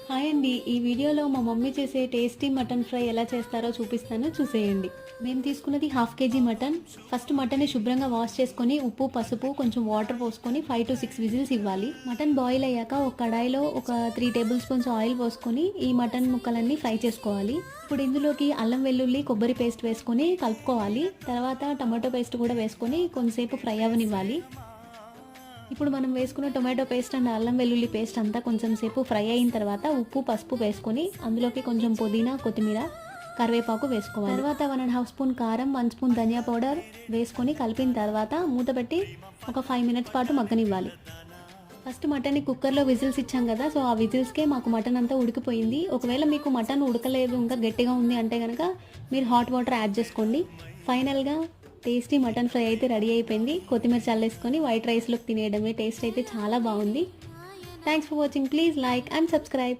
Hi అండి. ఈ వీడియోలో మా మమ్మీ చేసే టేస్టీ మటన్ ఫ్రై ఎలా చేస్తారో చూపిస్తాను, చూసేయండి. మేము తీసుకున్నది హాఫ్ కేజీ మటన్. ఫస్ట్ మటన్ని శుభ్రంగా వాష్ చేసుకొని ఉప్పు, పసుపు, కొంచెం వాటర్ పోసుకొని 5 to 6 విజిల్స్ ఇవ్వాలి. మటన్ బాయిల్ అయ్యాక ఒక కడాయిలో ఒక 3 టేబుల్ స్పూన్స్ ఆయిల్ పోసుకొని ఈ మటన్ ముక్కలన్నీ ఫ్రై చేసుకోవాలి. ఇప్పుడు ఇందులోకి అల్లం వెల్లుల్లి కొబ్బరి పేస్ట్ వేసుకొని కలుపుకోవాలి. తర్వాత టమాటో పేస్ట్ కూడా వేసుకొని కొంతసేపు ఫ్రై అవ్వనివ్వాలి. ఇప్పుడు మనం వేసుకున్న టొమాటో పేస్ట్ అండ్ అల్లం వెల్లుల్లి పేస్ట్ అంతా కొంచెం సేపు ఫ్రై అయిన తర్వాత ఉప్పు, పసుపు వేసుకొని అందులోకి కొంచెం పుదీనా, కొత్తిమీర, కరివేపాకు వేసుకోవాలి. తర్వాత 1.5 స్పూన్ కారం, 1 స్పూన్ ధనియా పౌడర్ వేసుకొని కలిపిన తర్వాత మూత పెట్టి ఒక 5 మినిట్స్ పాటు మగ్గనివ్వాలి. ఫస్ట్ మటన్ని కుక్కర్లో విజిల్స్ ఇచ్చాం కదా, సో ఆ విజిల్స్కే మాకు మటన్ అంతా ఉడికిపోయింది. ఒకవేళ మీకు మటన్ ఉడకలేదు, ఇంకా గట్టిగా ఉంది అంటే కనుక మీరు హాట్ వాటర్ యాడ్ చేసుకోండి. ఫైనల్గా టేస్టీ మటన్ ఫ్రై అయితే రెడీ అయిపోయింది. కొత్తిమీర చల్లేసుకొని వైట్ రైస్లోకి తినేయడమే. టేస్ట్ అయితే చాలా బాగుంది. Thanks for watching. Please like and subscribe.